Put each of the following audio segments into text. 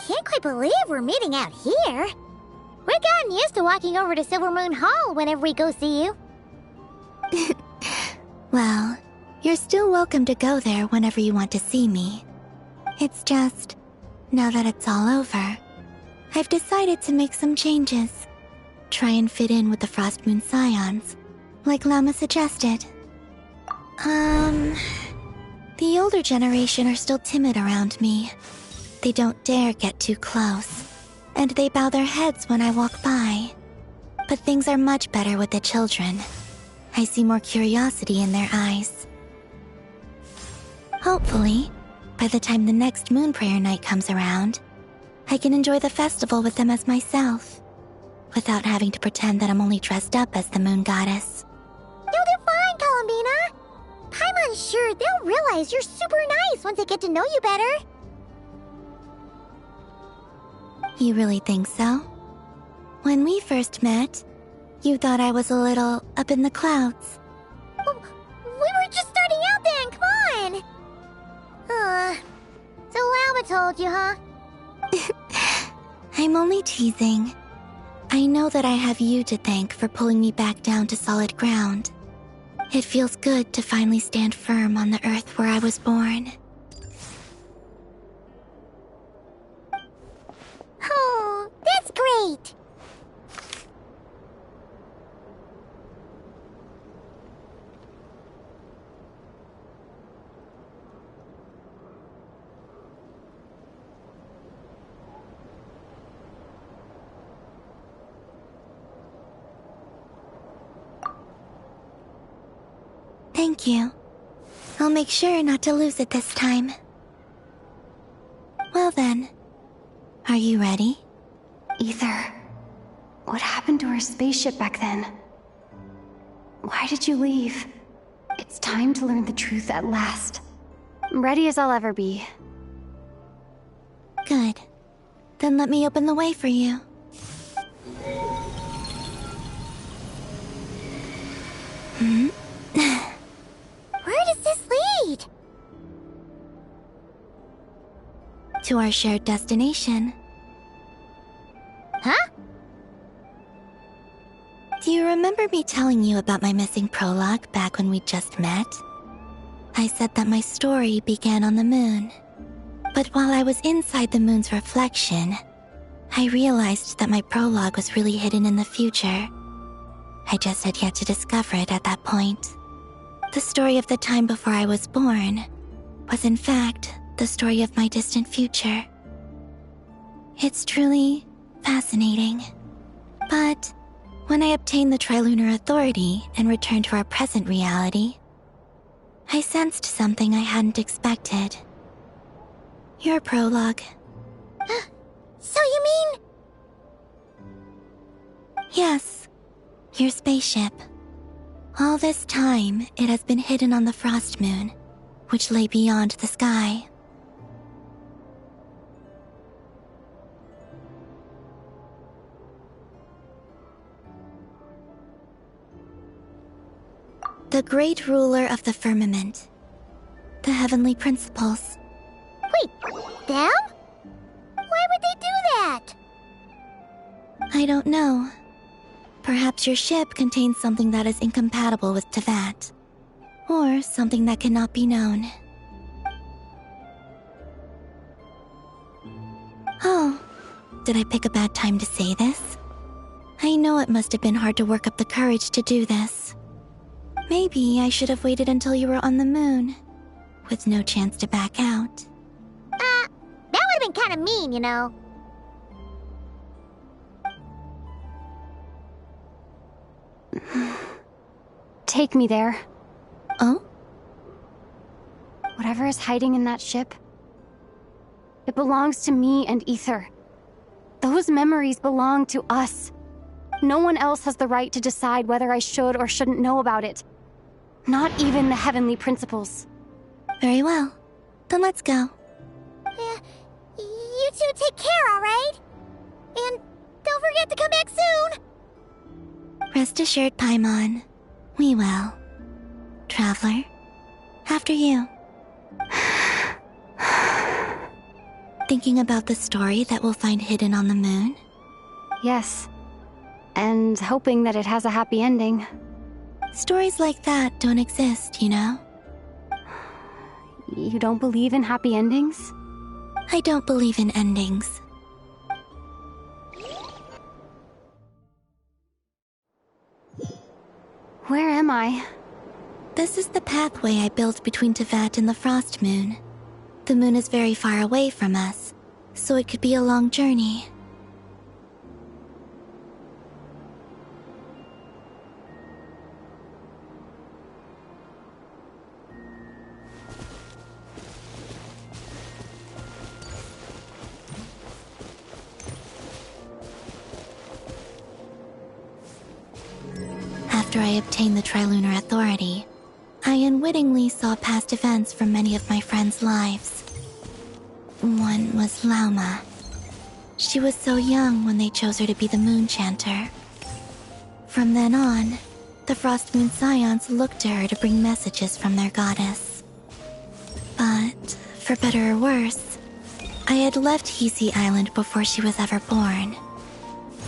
Can't quite believe we're meeting out here. We're gotten used to walking over to Silver Moon Hall whenever we go see you. Well, you're still welcome to go there whenever you want to see me. It's just, now that it's all over, I've decided to make some changes. Try and fit in with the Frost Moon Scions, like Llama suggested. The older generation are still timid around me. They don't dare get too close, and they bow their heads when I walk by. But things are much better with the children. I see more curiosity in their eyes. Hopefully, by the time the next Moon Prayer Night comes around, I can enjoy the festival with them as myself, without having to pretend that I'm only dressed up as the Moon Goddess. You'll do fine, Columbina. Paimon's sure they'll realize you're super nice once they get to know you better. You really think so? When we first met, you thought I was a little up in the clouds. We were just starting out then, come on! So Llama told you, huh? I'm only teasing. I know that I have you to thank for pulling me back down to solid ground. It feels good to finally stand firm on the earth where I was born. Oh, that's great! Thank you. I'll make sure not to lose it this time. Well then, are you ready? Ether, what happened to our spaceship back then? Why did you leave? It's time to learn the truth at last. I'm ready as I'll ever be. Good. Then let me open the way for you. Where does this lead? To our shared destination. Huh? Do you remember me telling you about my missing prologue back when we just met? I said that my story began on the moon. But while I was inside the moon's reflection, I realized that my prologue was really hidden in the future. I just had yet to discover it at that point. The story of the time before I was born was in fact the story of my distant future. It's truly fascinating. But when I obtained the Trilunar Authority and returned to our present reality, I sensed something I hadn't expected. Your prologue. So you mean... Yes, your spaceship. All this time, it has been hidden on the frost moon, which lay beyond the sky. The great ruler of the firmament. The heavenly principles. Wait, them? Why would they do that? I don't know. Perhaps your ship contains something that is incompatible with Teyvat. Or something that cannot be known. Oh, did I pick a bad time to say this? I know it must have been hard to work up the courage to do this. Maybe I should have waited until you were on the moon, with no chance to back out. That would have been kind of mean, you know. Take me there. Oh? Whatever is hiding in that ship, it belongs to me and Ether. Those memories belong to us. No one else has the right to decide whether I should or shouldn't know about it. Not even the heavenly principles. Very well. Then let's go. You two take care, alright? And don't forget to come back soon! Rest assured, Paimon. We will. Traveler, after you. Thinking about the story that we'll find hidden on the moon? Yes. And hoping that it has a happy ending. Stories like that don't exist, you know? You don't believe in happy endings? I don't believe in endings. Where am I? This is the pathway I built between Teyvat and the Frost Moon. The moon is very far away from us, so it could be a long journey. After I obtained the Trilunar Authority, I unwittingly saw past events from many of my friends' lives. One was Lauma. She was so young when they chose her to be the Moon Chanter. From then on, the Frost Moon Scions looked to her to bring messages from their goddess. But, for better or worse, I had left Hisi Island before she was ever born.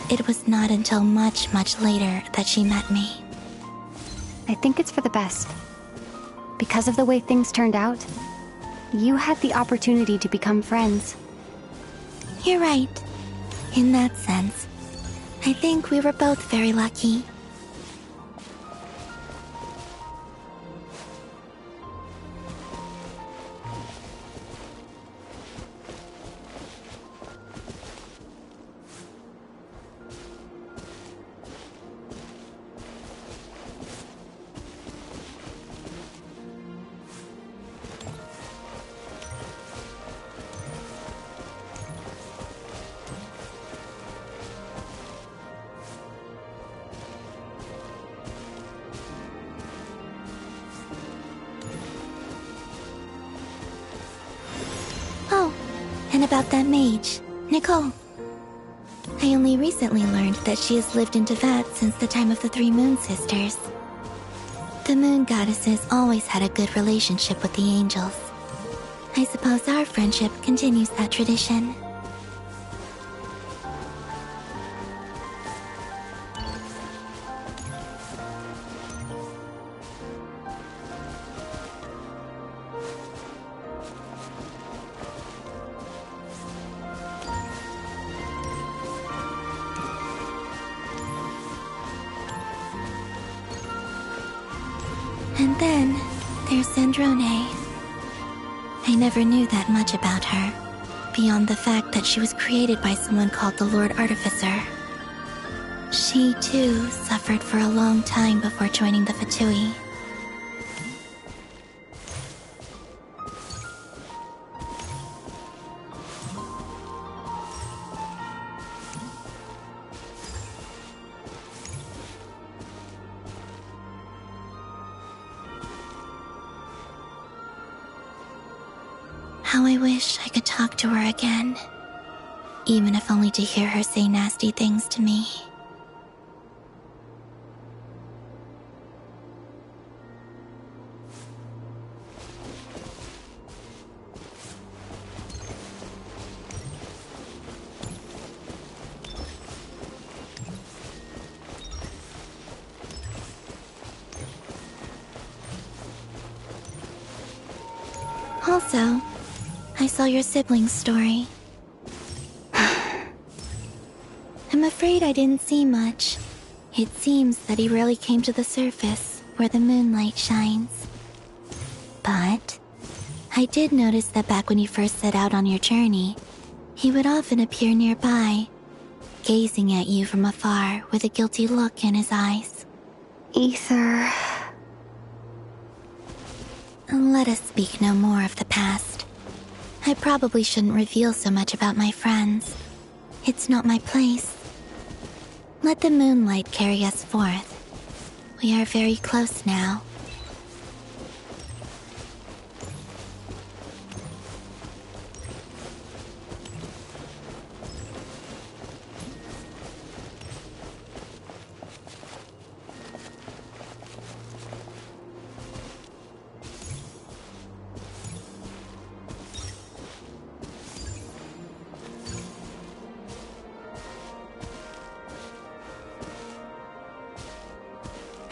It was not until much, much later that she met me. I think it's for the best. Because of the way things turned out, you had the opportunity to become friends. You're right. In that sense, I think we were both very lucky. Oh, and about that mage, Nicole. I only recently learned that she has lived in Teyvat since the time of the Three Moon Sisters. The Moon Goddesses always had a good relationship with the angels. I suppose our friendship continues that tradition. And then, there's Zandrone. I never knew that much about her, beyond the fact that she was created by someone called the Lord Artificer. She, too, suffered for a long time before joining the Fatui. How I wish I could talk to her again, even if only to hear her say nasty things to me. Also, I saw your sibling's story. I'm afraid I didn't see much. It seems that he rarely came to the surface, where the moonlight shines. But I did notice that back when you first set out on your journey, he would often appear nearby, gazing at you from afar with a guilty look in his eyes. Ether... Let us speak no more of the past. I probably shouldn't reveal so much about my friends. It's not my place. Let the moonlight carry us forth. We are very close now.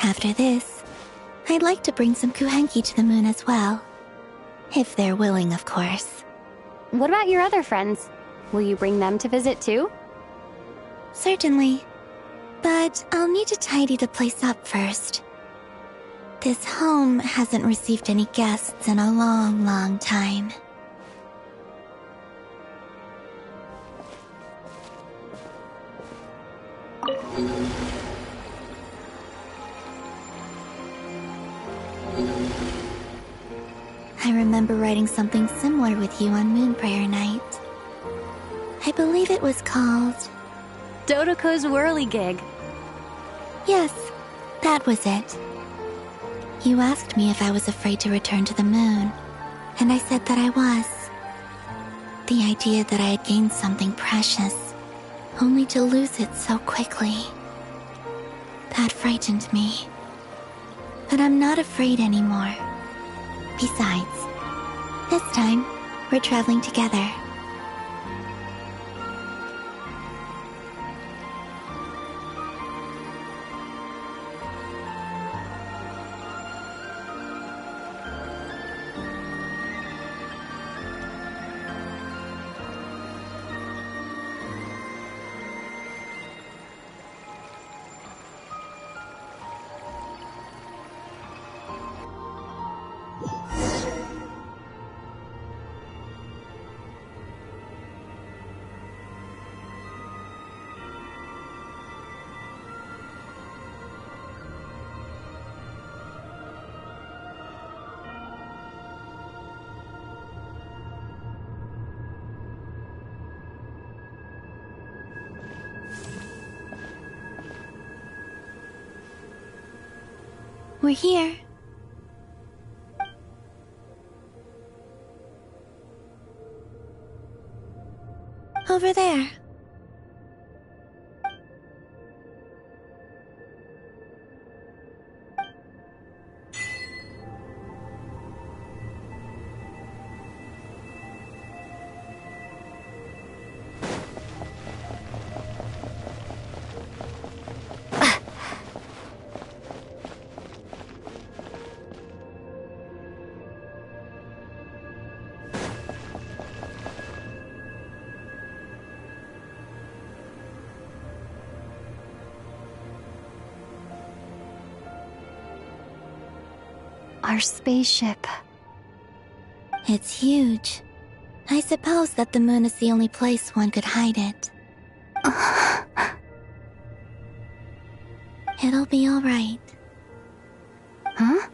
After this, I'd like to bring some Kuhenki to the moon as well. If they're willing, of course. What about your other friends? Will you bring them to visit too? Certainly. But I'll need to tidy the place up first. This home hasn't received any guests in a long, long time. I remember writing something similar with you on Moon Prayer Night. I believe it was called... Dodoko's Whirligig. Yes, that was it. You asked me if I was afraid to return to the moon, and I said that I was. The idea that I had gained something precious, only to lose it so quickly. That frightened me. But I'm not afraid anymore. Besides, this time, we're traveling together. We're here. Over there. Our spaceship. It's huge. I suppose that the moon is the only place one could hide it. It'll be alright. Huh?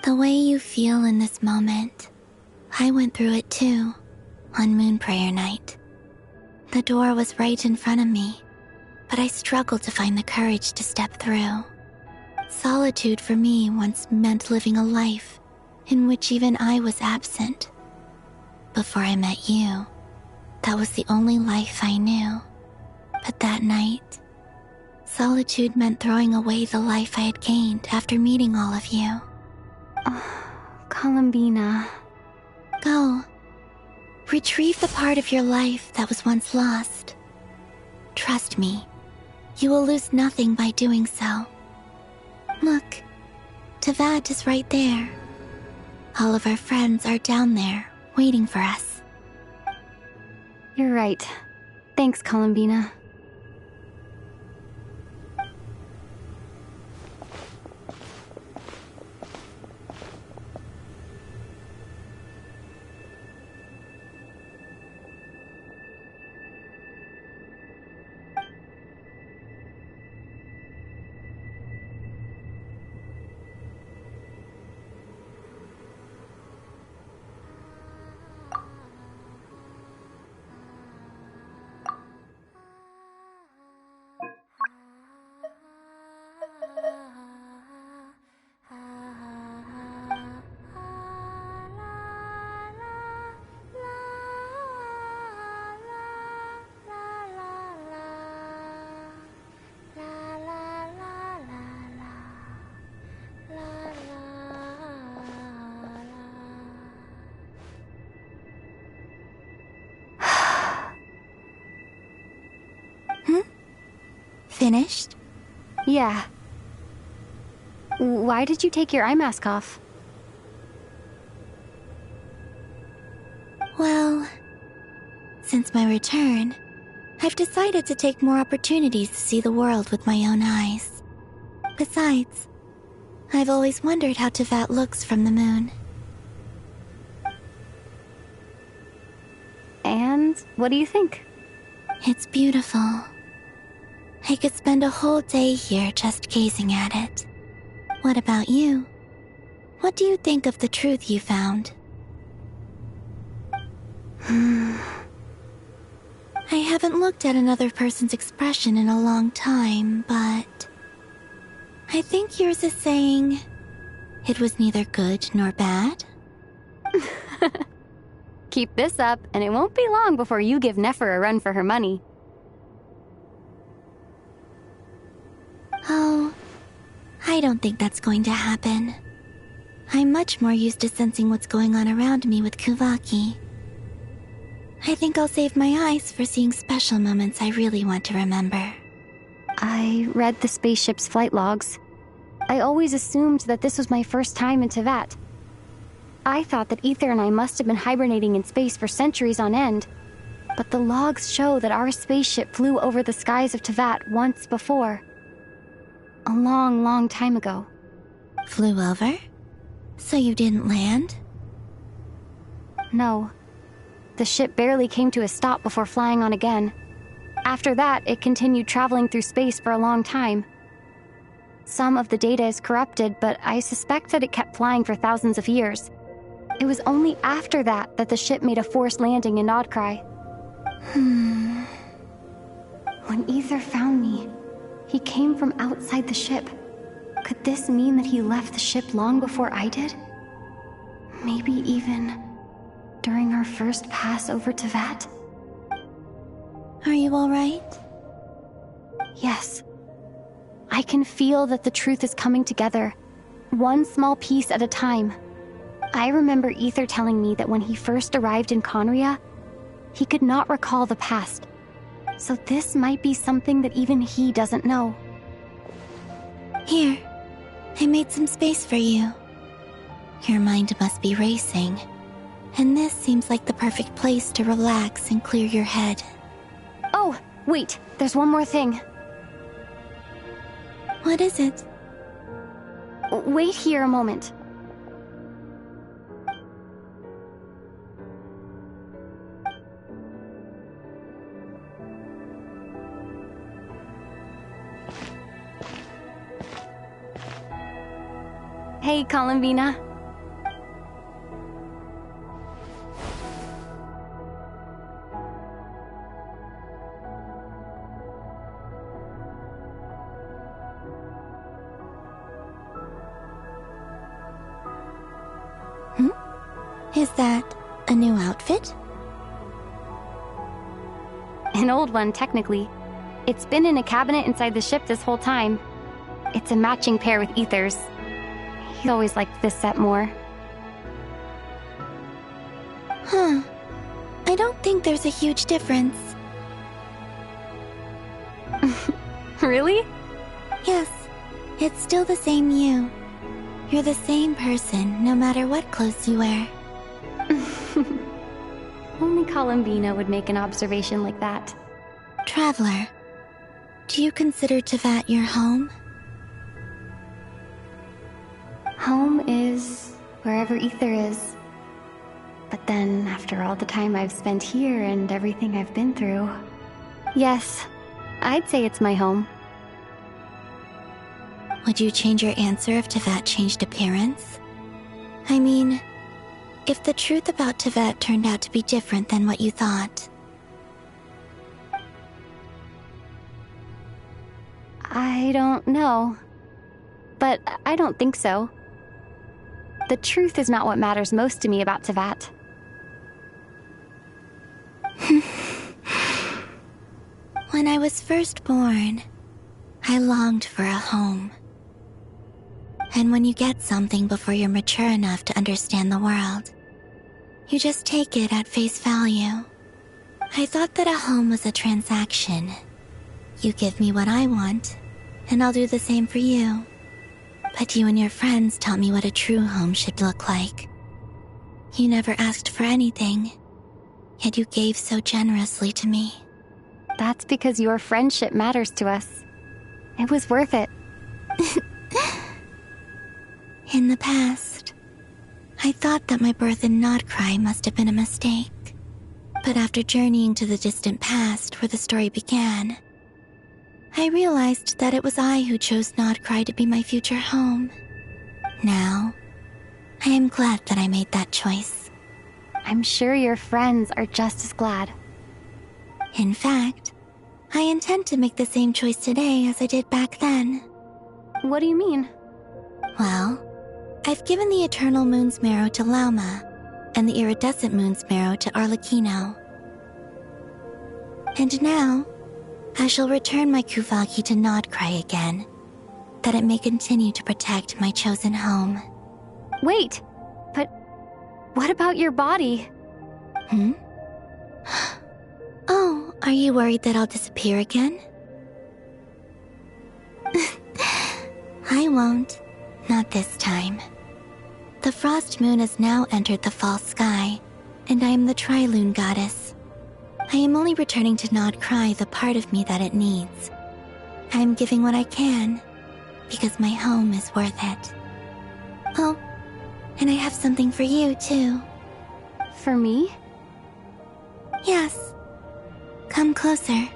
The way you feel in this moment, I went through it too, on Moon Prayer Night. The door was right in front of me, but I struggled to find the courage to step through. Solitude for me once meant living a life in which even I was absent. Before I met you, that was the only life I knew. But that night, solitude meant throwing away the life I had gained after meeting all of you. Columbina. Go. Retrieve the part of your life that was once lost. Trust me, you will lose nothing by doing so. Look, Teyvat is right there. All of our friends are down there, waiting for us. You're right. Thanks, Columbina. Finished? Yeah. Why did you take your eye mask off? Well, since my return, I've decided to take more opportunities to see the world with my own eyes. Besides, I've always wondered how Teyvat looks from the moon. And what do you think? It's beautiful. I could spend a whole day here just gazing at it. What about you? What do you think of the truth you found? I haven't looked at another person's expression in a long time, but I think yours is saying it was neither good nor bad. Keep this up, and it won't be long before you give Nefer a run for her money. Oh, I don't think that's going to happen. I'm much more used to sensing what's going on around me with Kuvaki. I think I'll save my eyes for seeing special moments I really want to remember. I read the spaceship's flight logs. I always assumed that this was my first time in Teyvat. I thought that Ether and I must have been hibernating in space for centuries on end. But the logs show that our spaceship flew over the skies of Teyvat once before. A long, long time ago. Flew over? So you didn't land? No. The ship barely came to a stop before flying on again. After that, it continued traveling through space for a long time. Some of the data is corrupted, but I suspect that it kept flying for thousands of years. It was only after that that the ship made a forced landing in Nodcry. When Ether found me, he came from outside the ship. Could this mean that he left the ship long before I did? Maybe even during our first pass over to Vat? Are you alright? Yes. I can feel that the truth is coming together, one small piece at a time. I remember Ether telling me that when he first arrived in Conria, he could not recall the past. So this might be something that even he doesn't know. Here, I made some space for you. Your mind must be racing, and this seems like the perfect place to relax and clear your head. Oh, wait, there's one more thing. What is it? Wait here a moment. Hey, Columbina. Is that a new outfit? An old one, technically. It's been in a cabinet inside the ship this whole time. It's a matching pair with Ether's. He's always liked this set more. Huh. I don't think there's a huge difference. Really? Yes, it's still the same you. You're the same person, no matter what clothes you wear. Only Columbina would make an observation like that. Traveler, do you consider Tevat your home? Home is wherever Ether is. But then, after all the time I've spent here and everything I've been through... Yes, I'd say it's my home. Would you change your answer if Tevat changed appearance? I mean, if the truth about Tevat turned out to be different than what you thought. I don't know. But I don't think so. The truth is not what matters most to me about Tevat. When I was first born, I longed for a home. And when you get something before you're mature enough to understand the world, you just take it at face value. I thought that a home was a transaction. You give me what I want, and I'll do the same for you. But you and your friends taught me what a true home should look like. You never asked for anything, yet you gave so generously to me. That's because your friendship matters to us. It was worth it. In the past, I thought that my birth in Nodcry must have been a mistake. But after journeying to the distant past where the story began, I realized that it was I who chose Nodcry to be my future home. Now, I am glad that I made that choice. I'm sure your friends are just as glad. In fact, I intend to make the same choice today as I did back then. What do you mean? Well, I've given the Eternal Moon's Marrow to Lauma, and the Iridescent Moon's Marrow to Arlecchino. And now, I shall return my Kuvagi to Nodcry again, that it may continue to protect my chosen home. Wait, but what about your body? Oh, are you worried that I'll disappear again? I won't. Not this time. The Frost Moon has now entered the fall sky, and I am the Trilune Goddess. I am only returning to Nodcry the part of me that it needs. I am giving what I can, because my home is worth it. Oh, and I have something for you, too. For me? Yes. Come closer.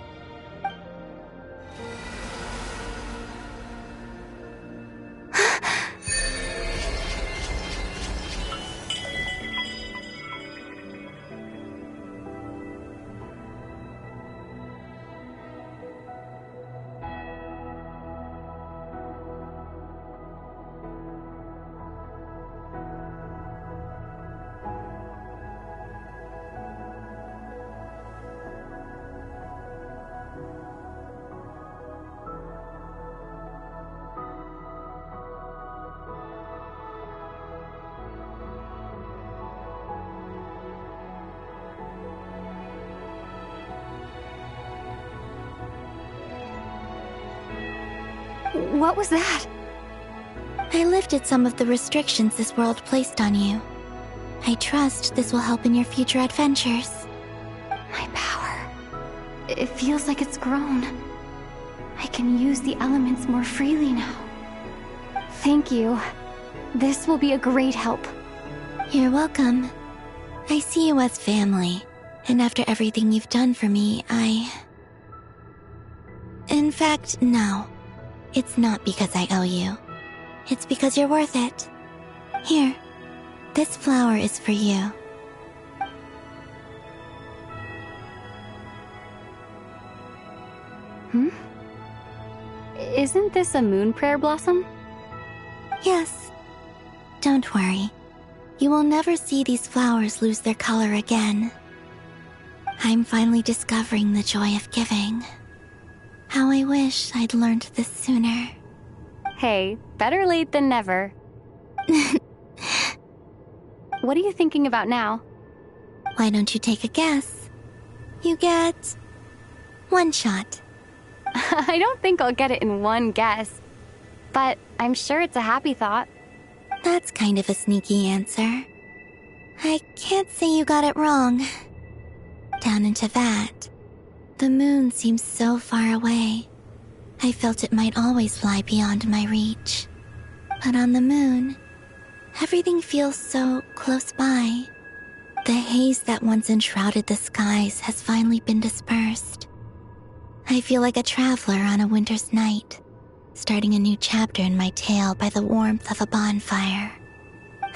What was that? I lifted some of the restrictions this world placed on you. I trust this will help in your future adventures. My power. It feels like it's grown. I can use the elements more freely now. Thank you. This will be a great help. You're welcome. I see you as family, and after everything you've done for me, In fact, no. It's not because I owe you. It's because you're worth it. Here, this flower is for you. Isn't this a moon prayer blossom? Yes. Don't worry. You will never see these flowers lose their color again. I'm finally discovering the joy of giving. How I wish I'd learned this sooner. Hey, better late than never. What are you thinking about now? Why don't you take a guess? You get 1 shot. I don't think I'll get it in one guess. But I'm sure it's a happy thought. That's kind of a sneaky answer. I can't say you got it wrong. Down into that, the moon seems so far away. I felt it might always lie beyond my reach. But on the moon, everything feels so close by. The haze that once enshrouded the skies has finally been dispersed. I feel like a traveler on a winter's night, starting a new chapter in my tale by the warmth of a bonfire.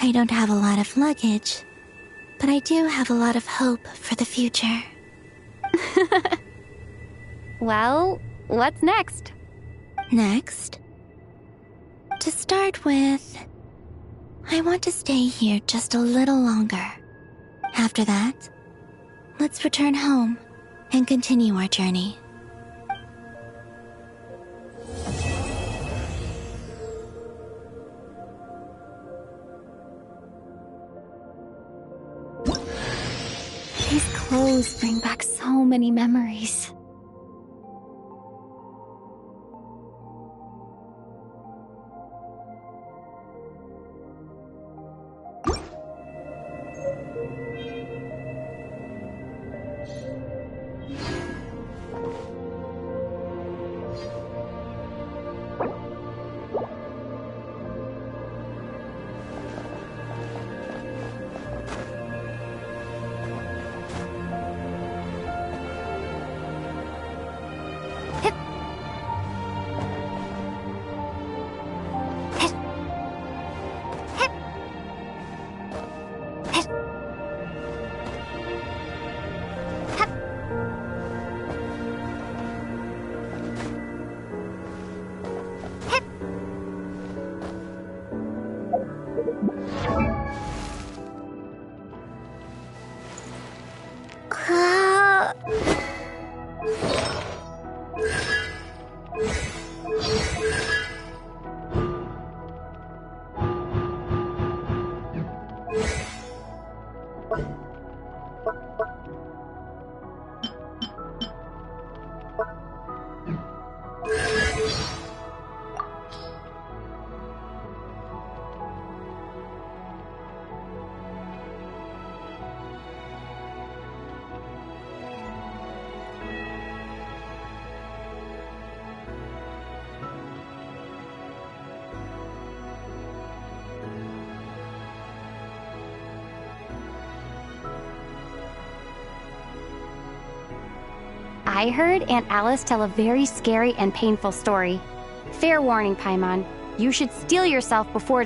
I don't have a lot of luggage, but I do have a lot of hope for the future. Well, what's next? Next? To start with, I want to stay here just a little longer. After that, let's return home and continue our journey. These clothes bring back so many memories. I heard Aunt Alice tell a very scary and painful story. Fair warning, Paimon. You should steel yourself before